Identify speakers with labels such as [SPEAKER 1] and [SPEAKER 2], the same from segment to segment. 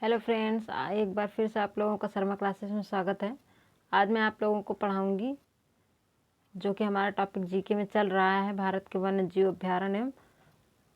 [SPEAKER 1] Hello friends, एक बार फिर से आप लोगों का शर्मा क्लासेस में स्वागत है। आज मैं आप लोगों को पढ़ाऊंगी जो कि हमारा टॉपिक जीके में चल रहा है, भारत के वन्य जीव अभ्यारण्य एवं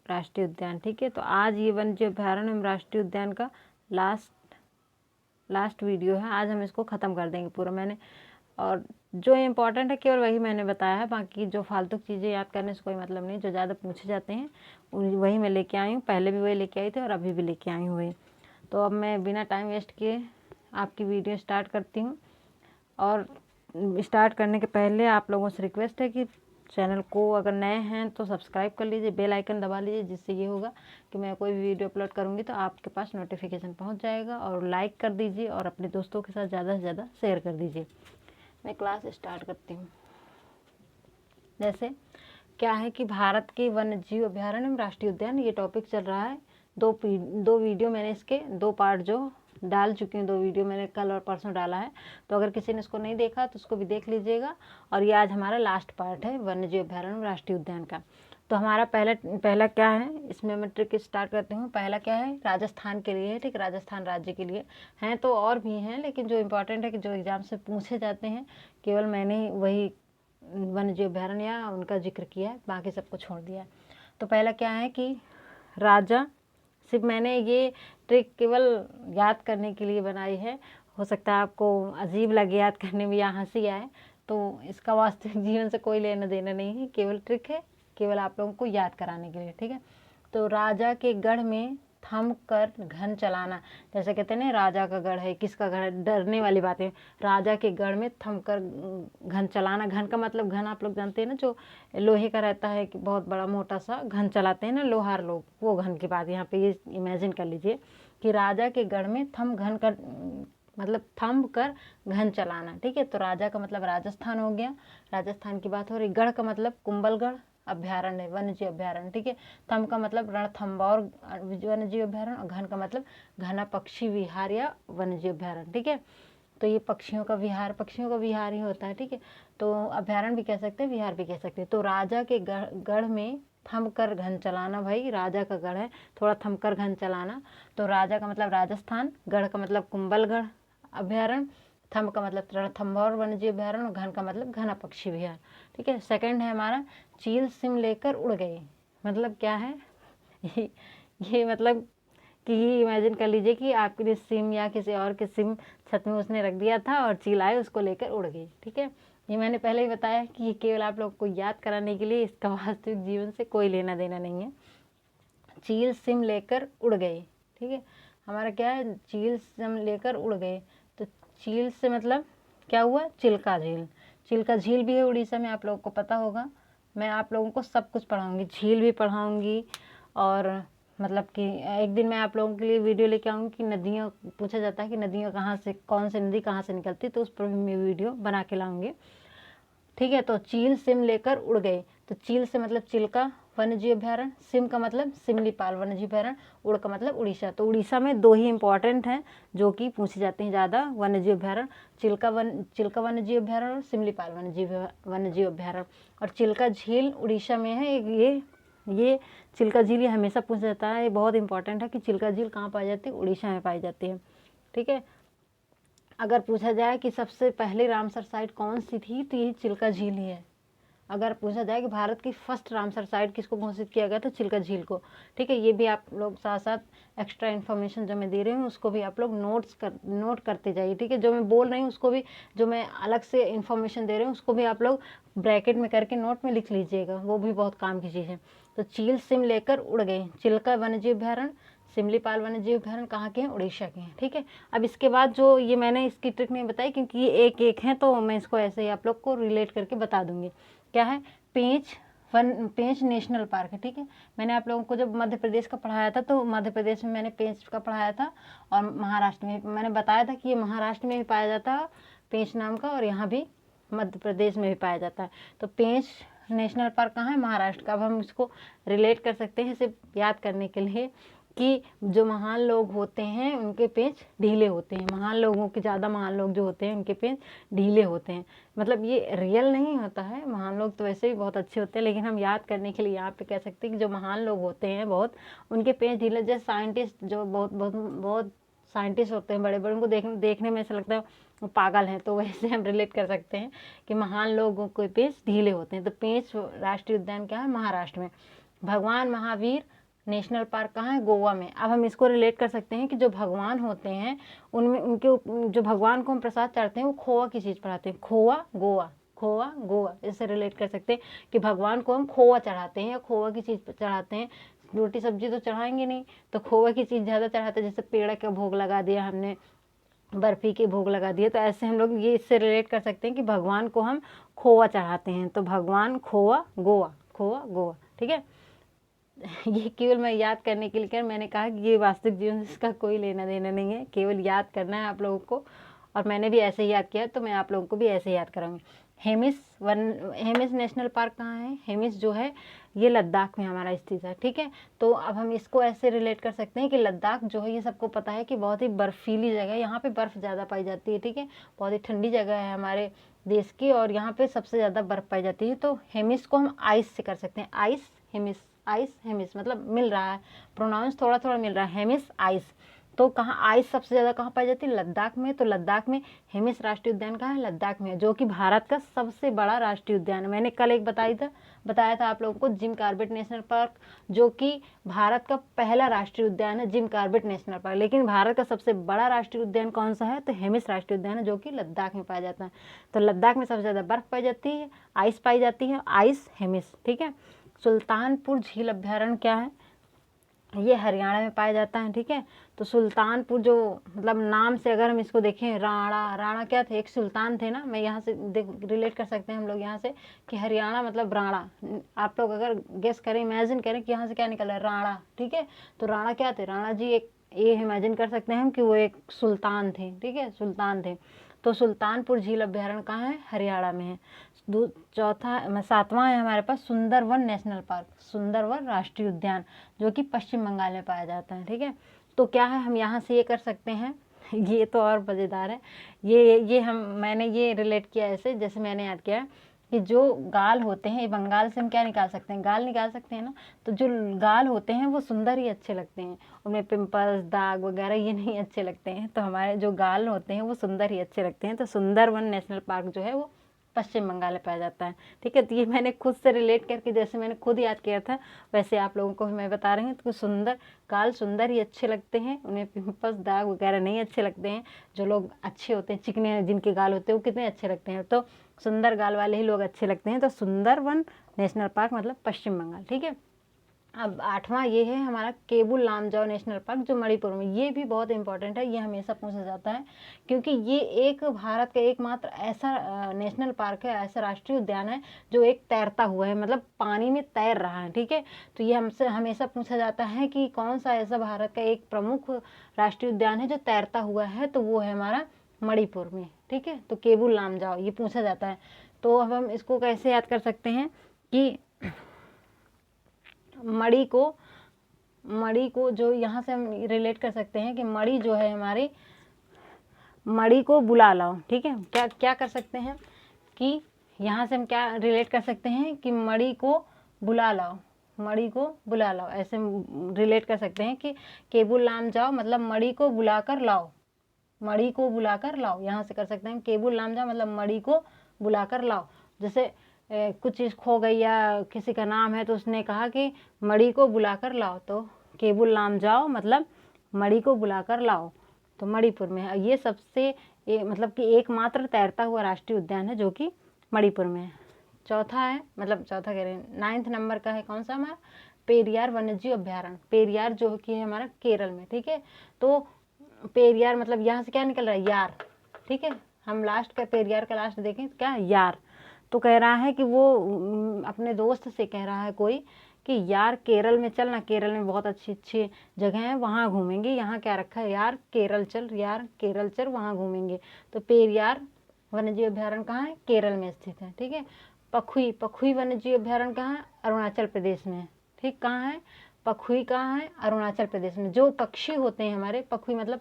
[SPEAKER 1] राष्ट्रीय उद्यान। ठीक है, तो आज ये वन्य जीव अभ्यारण्य एवं राष्ट्रीय उद्यान का लास्ट वीडियो है। आज हम इसको ख़त्म कर देंगे पूरा। मैंने और जो इम्पोर्टेंट है केवल वही मैंने बताया है, बाकी जो फालतू चीज़ें याद करने से कोई मतलब नहीं। जो ज़्यादा पूछे जाते हैं वही मैं लेके आई हूँ, पहले भी वही लेके आई थी और अभी भी लेके आई हूँ वही। तो अब मैं बिना टाइम वेस्ट किए आपकी वीडियो स्टार्ट करती हूँ। और स्टार्ट करने के पहले आप लोगों से रिक्वेस्ट है कि चैनल को अगर नए हैं तो सब्सक्राइब कर लीजिए, बेल आइकन दबा लीजिए, जिससे ये होगा कि मैं कोई भी वीडियो अपलोड करूँगी तो आपके पास नोटिफिकेशन पहुँच जाएगा। और लाइक कर दीजिए और अपने दोस्तों के साथ ज़्यादा से ज़्यादा शेयर कर दीजिए। मैं क्लास स्टार्ट करती हूँ। जैसे क्या है कि भारत के वन्य जीव अभ्यारण्य एवं राष्ट्रीय उद्यान, ये टॉपिक चल रहा है। दो वीडियो मैंने इसके दो पार्ट जो डाल चुकी हूँ, 2 वीडियो मैंने कल और परसों डाला है। तो अगर किसी ने इसको नहीं देखा तो उसको भी देख लीजिएगा। और ये आज हमारा लास्ट पार्ट है वन्य जीव अभ्यारण्य एवं राष्ट्रीय उद्यान का। तो हमारा पहला क्या है, इसमें मैं ट्रिक स्टार्ट करती हूँ। पहला क्या है, राजस्थान के लिए है। ठीक, राजस्थान राज्य के लिए हैं, तो और भी हैं, लेकिन जो इम्पोर्टेंट है कि जो एग्जाम से पूछे जाते हैं केवल मैंने वही वन्य जीव अभ्यारण्य या उनका जिक्र किया है, बाकी सबको छोड़ दिया है। तो पहला क्या है कि राजा, सिर्फ मैंने ये ट्रिक केवल याद करने के लिए बनाई है। हो सकता है आपको अजीब लगे याद करने में या हंसी आए, तो इसका वास्तविक जीवन से कोई लेना देना नहीं है, केवल ट्रिक है, केवल आप लोगों को याद कराने के लिए। ठीक है, तो राजा के गढ़ में थम कर घन चलाना, जैसे कहते हैं ना राजा का गढ़ है, किसका गढ़ है, डरने वाली बातें। राजा के गढ़ में थम कर घन चलाना, घन का मतलब, घन आप लोग जानते हैं ना, जो लोहे का रहता है कि बहुत बड़ा मोटा सा घन चलाते हैं ना लोहार लोग, वो घन की बात यहाँ पे ये इमेजिन कर लीजिए कि राजा के गढ़ में थम घन कर मतलब थम कर घन चलाना। ठीक है, तो राजा का मतलब राजस्थान हो गया, राजस्थान की बात हो रही। गढ़ का मतलब कुंभलगढ़ अभ्यारण्य, वन्य जीव अभ्यारण्य। ठीक है, थम का मतलब रणथंभौर वन्य जीव अभ्यारण्य, और घन का मतलब घना पक्षी विहार या वन्य जीव अभ्यारण्य। ठीक है, तो ये पक्षियों का विहार ही होता है। ठीक है, तो अभ्यारण्य भी कह सकते हैं, विहार भी कह सकते हैं। तो राजा के गढ़ में थम कर घन चलाना, भाई राजा का गढ़ है, थोड़ा थम कर घन चलाना। तो राजा का मतलब राजस्थान, गढ़ का मतलब कुंभलगढ़ अभ्यारण्य, थम का मतलब रणथंभौर वन्य जीव अभ्यारण्य, और घन का मतलब घना पक्षी विहार। ठीक है, सेकंड है हमारा चील सिम लेकर उड़ गई। मतलब क्या है ये मतलब कि इमेजिन कर लीजिए कि आपके सिम या किसी और के सिम छत में उसने रख दिया था और चील आए उसको लेकर उड़ गई। ठीक है, ये मैंने पहले ही बताया कि ये केवल आप लोग को याद कराने के लिए, इसका वास्तविक जीवन से कोई लेना देना नहीं है। चील सिम लेकर उड़ गई। ठीक है, हमारा क्या है, चील सिम लेकर उड़ गए। तो चील से मतलब क्या हुआ, चिल्का झील। चिल्का झील भी है उड़ीसा में, आप लोगों को पता होगा। मैं आप लोगों को सब कुछ पढ़ाऊँगी, झील भी पढ़ाऊँगी। और मतलब कि एक दिन मैं आप लोगों के लिए वीडियो लेके आऊँगी कि नदियाँ, पूछा जाता है कि नदियाँ कहाँ से, कौन सी नदी कहाँ से निकलती, तो उस पर भी मैं वीडियो बना के लाऊँगी। ठीक है, तो चील सिम लेकर उड़ गए। तो चील से मतलब चिल्का वन्य जीव अभ्यारण्य, सिम का मतलब सिमलीपाल वन्य जीव अभ्यारण्य, उड़ का मतलब उड़ीसा। तो उड़ीसा में 2 ही इंपॉर्टेंट हैं जो कि पूछे जाते हैं ज़्यादा, वन्य जीव अभ्यारण्य, चिल्का वन्य जीव अभ्यारण्य और सिमलीपाल वन्य जीव अभ्यारण्य। और चिल्का झील उड़ीसा में है। ये चिल्का झील ये हमेशा पूछा जाता है, ये बहुत इंपॉर्टेंट है कि चिल्का झील कहाँ पाई जाती है, उड़ीसा में पाई जाती है। ठीक है, अगर पूछा जाए कि सबसे पहली रामसर साइट कौन सी थी, तो ये चिल्का झील ही है। अगर पूछा जाए कि भारत की फर्स्ट रामसर साइट किसको घोषित किया गया, तो चिल्का झील को। ठीक है, ये भी आप लोग साथ साथ एक्स्ट्रा इन्फॉर्मेशन जो मैं दे रही हूँ उसको भी आप लोग नोट करते जाइए। ठीक है, जो मैं बोल रही हूँ उसको भी, जो मैं अलग से इन्फॉर्मेशन दे रही हूँ उसको भी आप लोग ब्रैकेट में करके नोट में लिख लीजिएगा, वो भी बहुत काम की चीज़ है। तो चील सिम लेकर उड़ गए, चिल्का वन्य जीव अभ्यारण्य, सिमलीपाल वन्य जीव अभ्यारण्य कहाँ के हैं, उड़ीसा के हैं। ठीक है, अब इसके बाद जो ये मैंने इसकी ट्रिक नहीं बताई क्योंकि ये एक एक है, तो मैं इसको ऐसे ही आप लोग को रिलेट करके बता दूंगी। क्या है, पेंच नेशनल पार्क है। ठीक है, मैंने आप लोगों को जब मध्य प्रदेश का पढ़ाया था तो मध्य प्रदेश में मैंने पेंच का पढ़ाया था, और महाराष्ट्र में मैंने बताया था कि ये महाराष्ट्र में भी पाया जाता है पेंच नाम का, और यहाँ भी मध्य प्रदेश में भी पाया जाता है। तो पेंच नेशनल पार्क कहाँ है, महाराष्ट्र का। अब हम इसको रिलेट कर सकते हैं सिर्फ याद करने के लिए कि जो महान लोग होते हैं उनके पेंच ढीले होते हैं, महान लोगों के, ज़्यादा महान लोग जो होते हैं उनके पेंच ढीले होते हैं। मतलब ये रियल नहीं होता है, महान लोग तो वैसे भी बहुत अच्छे होते हैं, लेकिन हम याद करने के लिए यहाँ पे कह सकते हैं कि जो महान लोग होते हैं बहुत, उनके पेंच ढीले। जैसे साइंटिस्ट जो बहुत बहुत बहुत साइंटिस्ट होते हैं बड़े बड़े, उनको देखने में ऐसा लगता है वो पागल हैं, तो वैसे हम रिलेट कर सकते हैं कि महान लोगों के पेच ढीले होते हैं। तो पेंच राष्ट्रीय उद्यान क्या है? महाराष्ट्र में। भगवान महावीर नेशनल पार्क कहाँ है? गोवा में। अब हम इसको रिलेट कर सकते हैं कि जो भगवान होते हैं उनमें जो भगवान को हम प्रसाद चढ़ाते हैं वो खोआ की चीज़ चढ़ाते हैं, खोआ गोवा, खोआ गोवा, इससे रिलेट कर सकते हैं कि भगवान को हम खोआ चढ़ाते हैं या खोआ की चीज़ चढ़ाते हैं। रोटी सब्जी तो चढ़ाएंगे नहीं, तो खोआ की चीज़ ज़्यादा चढ़ाते हैं, जैसे पेड़ा का भोग लगा दिया हमने, बर्फ़ी के भोग लगा दिए, तो ऐसे हम लोग ये इससे रिलेट कर सकते हैं कि भगवान को हम खोआ चढ़ाते हैं। तो भगवान खोआ गोवा, खोआ गोवा, ठीक है। ये केवल मैं याद करने के लिए कर, मैंने कहा कि ये वास्तविक जीवन से इसका कोई लेना देना नहीं है, केवल याद करना है आप लोगों को, और मैंने भी ऐसे ही याद किया, तो मैं आप लोगों को भी ऐसे ही याद कराऊंगी। हेमिस नेशनल पार्क कहाँ है? हेमिस जो है ये लद्दाख में हमारा स्थित है, ठीक है। तो अब हम इसको ऐसे रिलेट कर सकते हैं कि लद्दाख जो है ये सबको पता है कि बहुत ही बर्फीली जगह है, यहाँ पे बर्फ़ ज़्यादा पाई जाती है, ठीक है। बहुत ही ठंडी जगह है हमारे देश की, और यहाँ पे सबसे ज़्यादा बर्फ़ पाई जाती है। तो हेमिस को हम आइस से कर सकते हैं, आइस हेमिस, आइस हेमिस, मतलब मिल रहा है, प्रोनाउंस थोड़ा थोड़ा मिल रहा है, हेमिस आइस। तो कहाँ आइस सबसे ज़्यादा कहाँ पाई जाती है? लद्दाख में। तो लद्दाख में हेमिस राष्ट्रीय उद्यान कहाँ है? लद्दाख में, जो कि भारत का सबसे बड़ा राष्ट्रीय उद्यान है। मैंने कल एक बताया था आप लोगों को, जिम कॉर्बेट नेशनल पार्क, जो कि भारत का पहला राष्ट्रीय उद्यान है, जिम कॉर्बेट नेशनल पार्क। लेकिन भारत का सबसे बड़ा राष्ट्रीय उद्यान कौन सा है? तो हेमिस राष्ट्रीय उद्यान है, जो कि लद्दाख में पाया जाता है। तो लद्दाख में सबसे ज़्यादा बर्फ़ पाई जाती है, आइस पाई जाती है, आइस हेमिस, ठीक है। सुल्तानपुर झील अभ्यारण्य क्या है? ये हरियाणा में पाया जाता है, ठीक है। तो सुल्तानपुर जो मतलब नाम से अगर हम इसको देखें, राणा क्या थे? एक सुल्तान थे ना। मैं यहाँ से रिलेट कर सकते हैं हम लोग यहाँ से कि हरियाणा मतलब राणा। आप लोग अगर गेस करें, इमेजिन करें कि यहाँ से क्या निकल रहा है? राणा, ठीक है। तो राणा क्या थे? राणा जी एक, ये इमेजिन कर सकते हैं हम कि वो एक सुल्तान थे, ठीक है, सुल्तान थे। तो सुल्तानपुर झील अभ्यारण्य कहाँ है? हरियाणा में है। सातवां है हमारे पास सुंदरवन नेशनल पार्क, सुंदरवन राष्ट्रीय उद्यान, जो कि पश्चिम बंगाल में पाया जाता है, ठीक है। तो क्या है, हम यहाँ से ये कर सकते हैं, ये तो और मज़ेदार है, मैंने ये रिलेट किया ऐसे, जैसे मैंने याद किया कि जो गाल होते हैं, बंगाल से हम क्या निकाल सकते हैं? गाल निकाल सकते हैं ना। तो जो गाल होते हैं वो सुंदर ही अच्छे लगते हैं, उनमें पिंपल्स दाग वगैरह ये नहीं अच्छे लगते हैं। तो हमारे जो गाल होते हैं वो सुंदर ही अच्छे लगते हैं। तो सुंदरवन नेशनल पार्क जो है वो पश्चिम बंगाल में पाया जाता है, ठीक है। तो ये मैंने खुद से रिलेट करके, जैसे मैंने खुद याद किया था वैसे आप लोगों को मैं बता रही हूँ। तो सुंदर गाल सुंदर ही अच्छे लगते हैं, उन्हें पिंपल्स दाग वगैरह नहीं अच्छे लगते हैं। जो लोग अच्छे होते हैं, चिकने जिनके गाल होते हैं, वो कितने अच्छे लगते हैं, तो सुंदर गाल वाले ही लोग अच्छे लगते हैं। तो सुंदरवन नेशनल पार्क मतलब पश्चिम बंगाल, ठीक है। अब आठवां ये है हमारा केबुल लामजाओ नेशनल पार्क, जो मणिपुर में। ये भी बहुत इंपॉर्टेंट है, ये हमेशा पूछा जाता है, क्योंकि ये एक भारत का एकमात्र ऐसा नेशनल पार्क है, ऐसा राष्ट्रीय उद्यान है जो एक तैरता हुआ है, मतलब पानी में तैर रहा है, ठीक है। तो ये हमसे हमेशा पूछा जाता है कि कौन सा ऐसा भारत का एक प्रमुख राष्ट्रीय उद्यान है जो तैरता हुआ है, तो वो है हमारा मणिपुर में, ठीक है। तो केबुल लामजाओ ये पूछा जाता है। तो अब हम इसको कैसे याद कर सकते हैं कि मणि को जो यहाँ से हम रिलेट कर सकते हैं कि मणि जो है हमारे, मणि को बुला लाओ, ठीक है। क्या क्या कर सकते हैं कि यहाँ से हम क्या रिलेट कर सकते हैं कि मणि को बुला लाओ, मणि को बुला लाओ, ऐसे रिलेट कर सकते हैं कि केबुल लामजाओ मतलब मणि को बुला कर लाओ, मणि को बुला कर लाओ, यहाँ से कर सकते हैं केबुल लामजाओ मतलब मणि को बुला कर लाओ। जैसे कुछ चीज़ खो गई या किसी का नाम है तो उसने कहा कि मणि को बुला कर लाओ, तो केबुल लामजाओ मतलब मणि को बुला कर लाओ, तो मणिपुर में है। ये सबसे मतलब कि एकमात्र तैरता हुआ राष्ट्रीय उद्यान है जो कि मणिपुर में है। चौथा है, मतलब चौथा कह रहे हैं, 9th नंबर का है कौन सा हमारा? पेरियार वन्यजीव अभ्यारण्य। पेरियार जो कि है हमारा केरल में, ठीक है। तो पेरियार मतलब यहाँ से क्या निकल रहा है? यार, ठीक है। हम लास्ट का पेरियार का लास्ट देखें क्या? यार। तो कह रहा है कि वो अपने दोस्त से कह रहा है कोई कि यार केरल में चल ना, केरल में बहुत अच्छी अच्छी जगह है, वहाँ घूमेंगे। यहाँ क्या रखा है? यार केरल चल, यार केरल चल, वहाँ घूमेंगे। तो पेरियार वन्यजीव अभ्यारण्य कहाँ है? केरल में स्थित है, ठीक है। पखुई वन्यजीव अभ्यारण्य कहाँ है? अरुणाचल प्रदेश में, ठीक। कहाँ है? पखुई कहाँ है? अरुणाचल प्रदेश में। जो पक्षी होते हैं हमारे, पखुई मतलब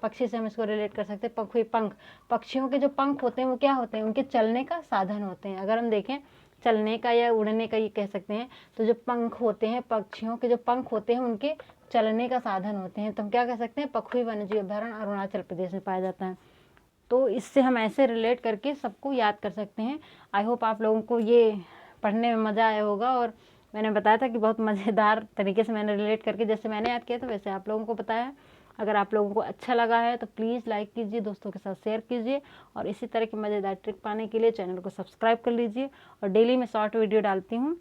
[SPEAKER 1] पक्षी से हम इसको रिलेट कर सकते हैं। पखुई पंख, पक्षियों के जो पंख होते हैं वो क्या होते हैं? उनके चलने का साधन होते हैं। अगर हम देखें चलने का या उड़ने का ये कह सकते हैं। तो जो पंख होते हैं, पक्षियों के जो पंख होते हैं उनके चलने का साधन होते हैं, तो हम क्या कह सकते हैं, पखुई वन्यजीव अभयारण्य अरुणाचल प्रदेश में पाया जाता है। तो इससे हम ऐसे रिलेट करके सबको याद कर सकते हैं। आई होप आप लोगों को ये पढ़ने में मज़ा आया होगा, और मैंने बताया था कि बहुत मज़ेदार तरीके से मैंने रिलेट करके, जैसे मैंने याद किया था वैसे आप लोगों को बताया। अगर आप लोगों को अच्छा लगा है तो प्लीज़ लाइक कीजिए, दोस्तों के साथ शेयर कीजिए, और इसी तरह की मज़ेदार ट्रिक पाने के लिए चैनल को सब्सक्राइब कर लीजिए। और डेली मैं शॉर्ट वीडियो डालती हूँ,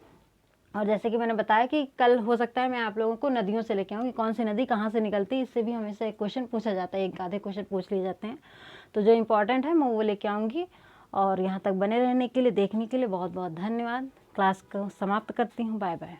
[SPEAKER 1] और जैसे कि मैंने बताया कि कल हो सकता है मैं आप लोगों को नदियों से लेके आऊँ कि कौन सी नदी कहाँ से निकलती है, इससे भी हमेशा एक क्वेश्चन पूछा जाता है, एक आधे क्वेश्चन पूछ लिए जाते हैं। तो जो इम्पोर्टेंट है मैं वो लेके आऊँगी। और यहाँ तक बने रहने के लिए, देखने के लिए बहुत बहुत धन्यवाद। क्लास को समाप्त करती हूँ। Bye bye.